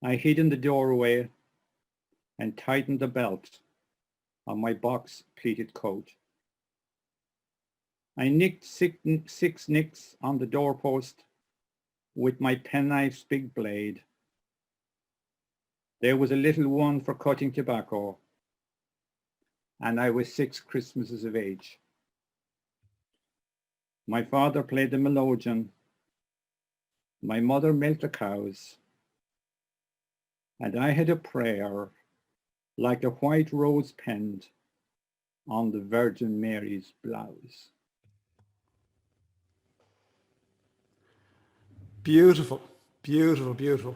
I hid in the doorway and tightened the belt on my box-pleated coat. I nicked 6 nicks on the doorpost with my penknife's big blade. There was a little one for cutting tobacco, and I was 6 Christmases of age. My father played the melodeon. My mother milked the cows. And I had a prayer like a white rose penned on the Virgin Mary's blouse. Beautiful, beautiful, beautiful.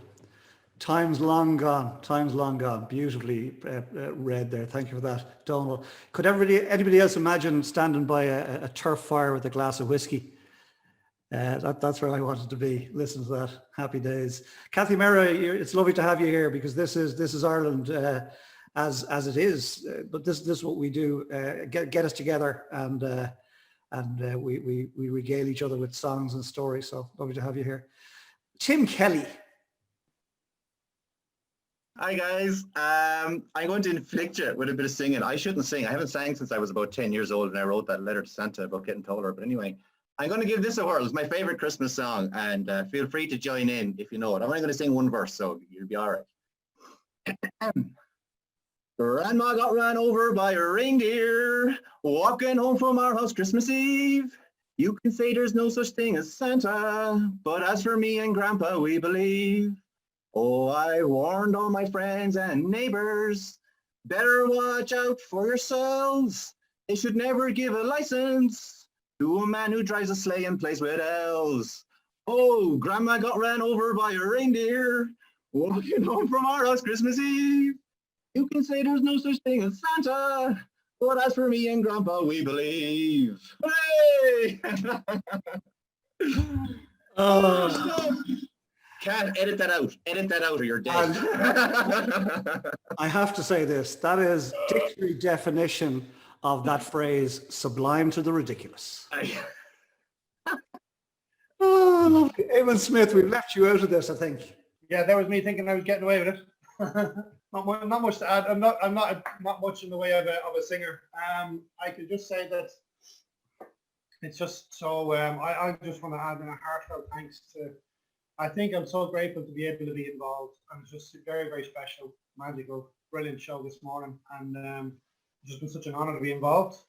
Time's long gone, time's long gone. Beautifully read there. Thank you for that, Donald. Could anybody else imagine standing by a turf fire with a glass of whiskey? That's where I wanted to be. Listen to that. Happy days. Kathy Mera, it's lovely to have you here because this is Ireland as it is. But this is what we do. Get us together and we regale each other with songs and stories. So lovely to have you here. Tim Kelly. Hi guys. I'm going to inflict you with a bit of singing. I shouldn't sing. I haven't sang since I was about 10 years old and I wrote that letter to Santa about getting taller. But anyway, I'm going to give this a whirl. It's my favorite Christmas song, and feel free to join in if you know it. I'm only going to sing one verse, so you'll be all right. Grandma got ran over by a reindeer walking home from our house Christmas Eve. You can say there's no such thing as Santa, but as for me and Grandpa, we believe. Oh, I warned all my friends and neighbors, better watch out for yourselves. They should never give a license to a man who drives a sleigh and plays with elves. Oh, Grandma got ran over by a reindeer walking home from our house Christmas Eve. You can say there's no such thing as Santa, but as for me and Grandpa, we believe. Hooray! Can't edit that out. Edit that out or you're dead. I have to say this. That is dictionary definition of that phrase, sublime to the ridiculous. Oh, lovely. Eamon Smith, we've left you out of this, I think. Yeah, that was me thinking I was getting away with it. not much to add. I'm not much in the way of a singer. I could just say that it's just so. I just want to add in a heartfelt thanks to I think I'm so grateful to be able to be involved, and it's just a very, very special, magical, brilliant show this morning, and it's just been such an honor to be involved.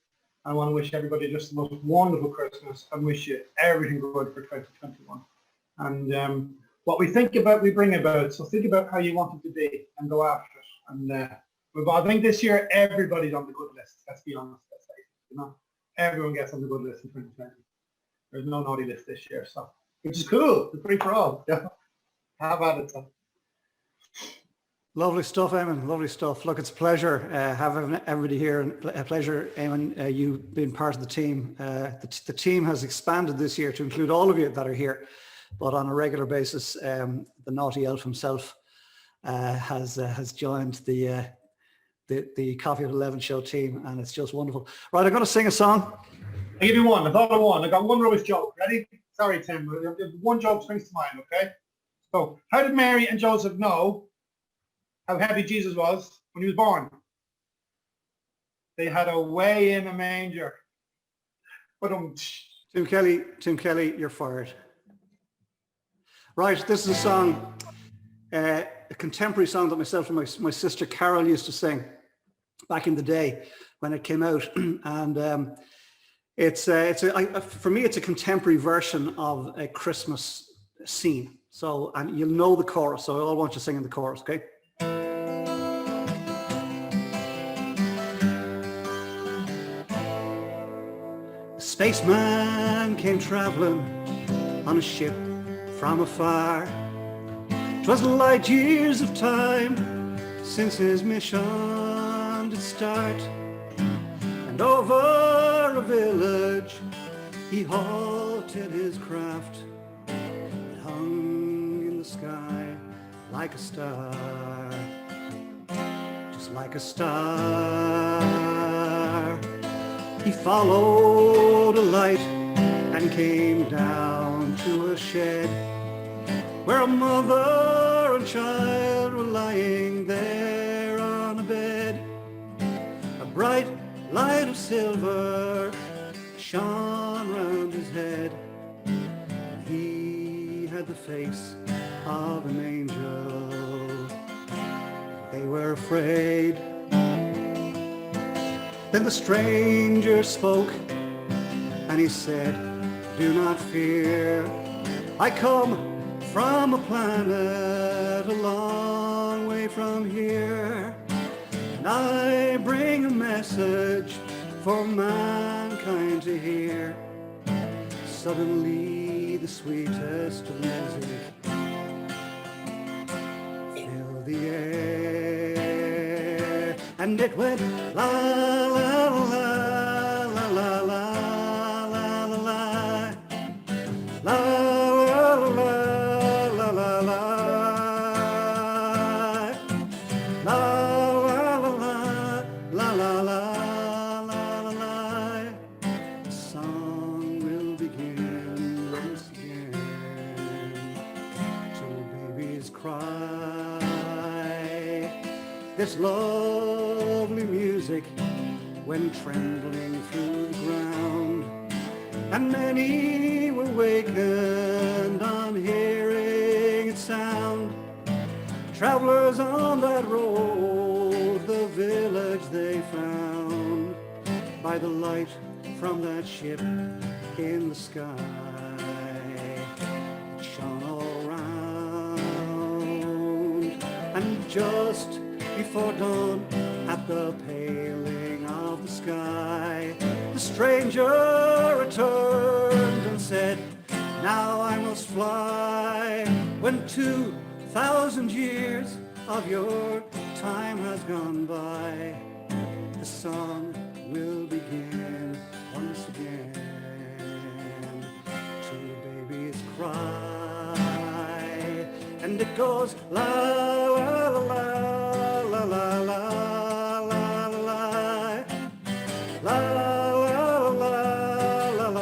I want to wish everybody just the most wonderful Christmas and wish you everything good for 2021. And what we think about, we bring about. So think about how you want it to be and go after it. And I think this year everybody's on the good list. Let's be honest. Let's face it, you know, everyone gets on the good list in 2020. There's no naughty list this year, so which is cool. It's free for all. Yeah, have at it. So. Lovely stuff, Eamon. Lovely stuff. Look, it's a pleasure having everybody here, and a pleasure, Eamon, you being part of the team. The team has expanded this year to include all of you that are here, but on a regular basis, the naughty elf himself has joined the Coffee at 11 show team, and it's just wonderful. Right, I'm going to sing a song. I'll give you one. I thought of one. I got one rubbish joke. Ready? Sorry, Tim. One joke springs to mind, okay? So, how did Mary and Joseph know how heavy Jesus was when he was born? They had a weigh in a manger. But Tim Kelly, you're fired. Right, this is a song, a contemporary song that myself and my sister Carol used to sing back in the day when it came out, and for me it's a contemporary version of a Christmas scene. So, and you'll know the chorus, so I want you singing the chorus, okay? A spaceman came traveling on a ship from afar. 'Twas light years of time since his mission did start, and over a village he halted his craft. It hung in the sky like a star, just like a star. He followed a light and came down to a shed where a mother and child were lying there on a bed. A bright light of silver shone round his head, and he had the face of an angel. They were afraid. Then the stranger spoke, and he said, "Do not fear. I come from a planet a long way from here, and I bring a message for mankind to hear." Suddenly the sweetest of music filled the air, and it went la la la la la la la la la la la. This lovely music went trembling through the ground, and many were wakened on hearing its sound. Travelers on that road, the village they found, by the light from that ship in the sky. It shone all round, and just before dawn, at the paling of the sky, the stranger returned and said, "Now I must fly. When 2,000 years of your time has gone by, the song will begin once again. Two babies cry, and it goes la la la la. La la la la la la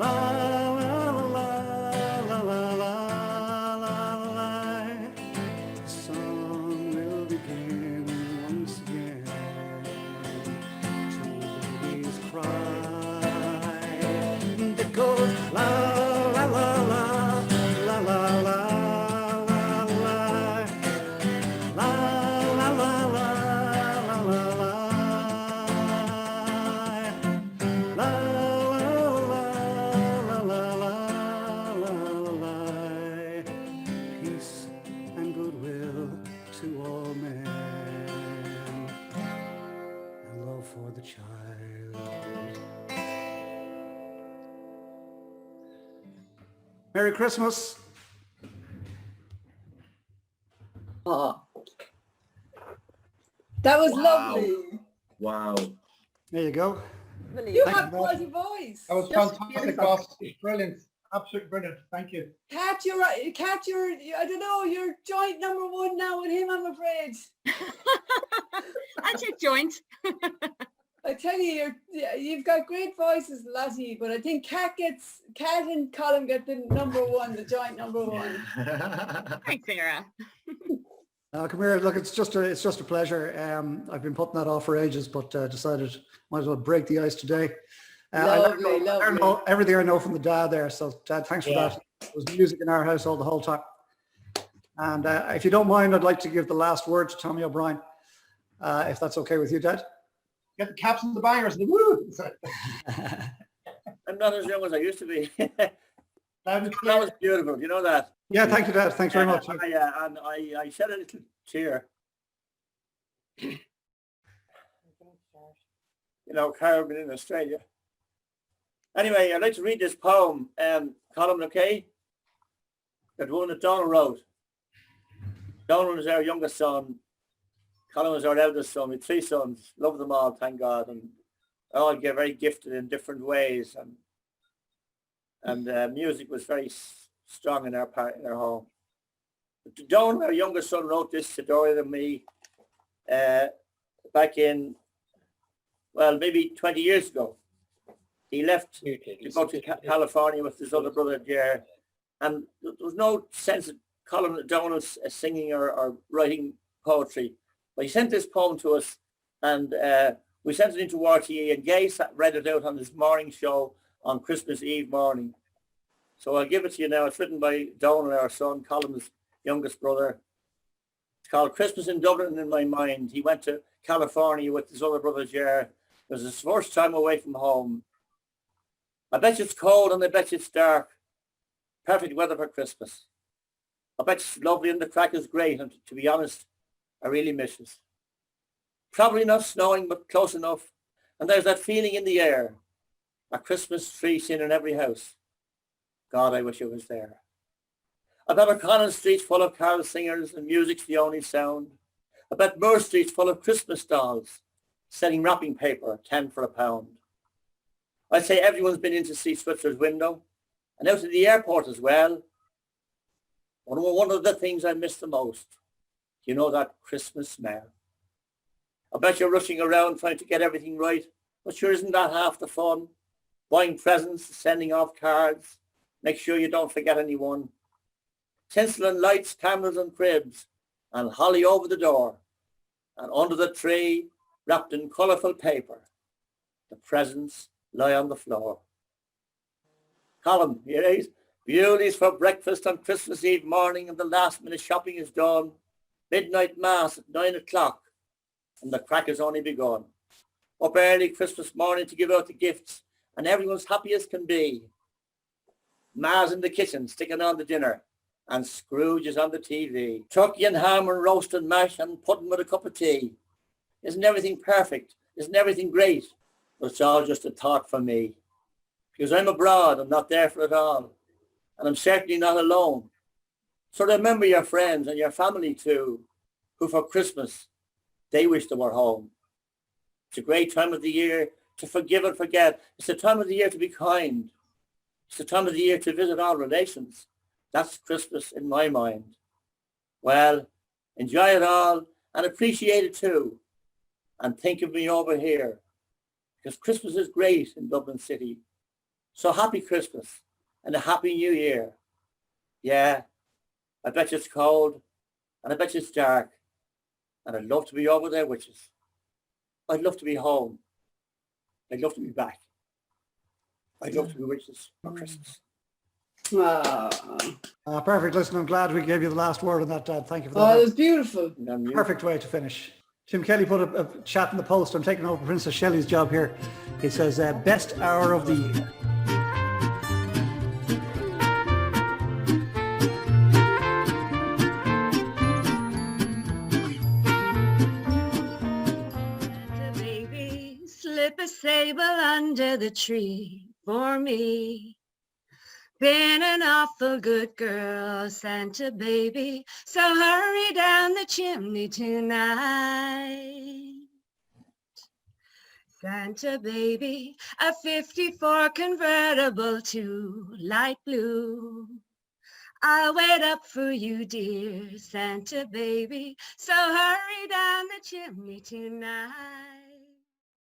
la la la la la la. The song will begin once again. Two babies cry, and it goes la. Merry Christmas. Oh, that was Wow. lovely. Wow. There you go. You Thank have you. quite a voice. That was Just fantastic, beautiful. boss. Brilliant. Absolutely brilliant. Thank you. Kat, you're right. Kat, I don't know, you're joint number one now with him, I'm afraid. I take joint. I tell you, you've got great voices, Lottie, but I think Kat and Colin get the number one, the joint number one. Thanks, Sarah. Come here. Look, it's just a pleasure. I've been putting that off for ages, but decided might as well break the ice today. I learned everything I know from the dad there. So Dad, thanks for that. There was music in our household the whole time. And if you don't mind, I'd like to give the last word to Tommy O'Brien, if that's okay with you, Dad. Get the caps and the bangers. And the woo. I'm not as young as I used to be. That was beautiful. You know that? Yeah, thank you, Dad. Thanks very much. I shed a little tear. You know, Carol been in Australia. Anyway, I'd like to read this poem, Colin, okay? That one that Donald wrote. Donald was our youngest son. Colin was our eldest son. We had 3 sons. Love them all, thank God. And all get very gifted in different ways. And music was very strong in our home. Donald, our youngest son, wrote this to Dorian and me back in, well, maybe 20 years ago. He left to go to California with his other brother, Jer, and there was no sense of Colin Donald singing or writing poetry. But he sent this poem to us, and we sent it into RTE, and Gay read it out on his morning show on Christmas Eve morning. So I'll give it to you now. It's written by Donald, our son, Colin's youngest brother. It's called Christmas in Dublin in My Mind. He went to California with his other brother, Jer. It was his first time away from home. I bet you it's cold and I bet you it's dark. Perfect weather for Christmas. I bet it's lovely and the crack is great, and to be honest, I really miss it. Probably not snowing, but close enough. And there's that feeling in the air. A Christmas tree seen in every house. God, I wish it was there. I bet O'Connell Street's full of carol singers and music's the only sound. I bet Moore Street's full of Christmas dolls, selling wrapping paper, 10 for £1. I'd say everyone's been in to see Switzer's window, and out to the airport as well. One of the things I miss the most, you know, that Christmas smell. I bet you're rushing around trying to get everything right, but sure isn't that half the fun? Buying presents, sending off cards, make sure you don't forget anyone. Tinsel and lights, cameras and cribs, and holly over the door, and under the tree, wrapped in colourful paper, the presents lie on the floor. Colin, here it is. Beauties for breakfast on Christmas Eve morning, and the last minute shopping is done. Midnight mass at 9 o'clock, and the crack has only begun. Up early Christmas morning to give out the gifts, and everyone's happy as can be. Ma's in the kitchen sticking on the dinner, and Scrooge is on the TV. Turkey and ham and roast and mash and pudding with a cup of tea. Isn't everything perfect? Isn't everything great? But it's all just a thought for me. Because I'm abroad, I'm not there for it all. And I'm certainly not alone. So remember your friends and your family too, who for Christmas, they wish they were home. It's a great time of the year to forgive and forget. It's the time of the year to be kind. It's the time of the year to visit all relations. That's Christmas in my mind. Well, enjoy it all and appreciate it too. And think of me over here. Because Christmas is great in Dublin City. So happy Christmas and a happy New Year. Yeah, I bet you it's cold and I bet you it's dark. And I'd love to be over there with you. I'd love to be home. I'd love to be back. I'd love to be with you for Christmas. Perfect. Listen, I'm glad we gave you the last word on that, Dad. Thank you for Oh, that. it was beautiful. Perfect way to finish. Tim Kelly put a chat in the post. I'm taking over Princess Shelley's job here. He says, best hour of the year. Baby, slip a sable under the tree for me. Been an awful good girl, Santa baby, so hurry down the chimney tonight. Santa baby, a 54 convertible to light blue. I'll wait up for you, dear Santa baby, so hurry down the chimney tonight.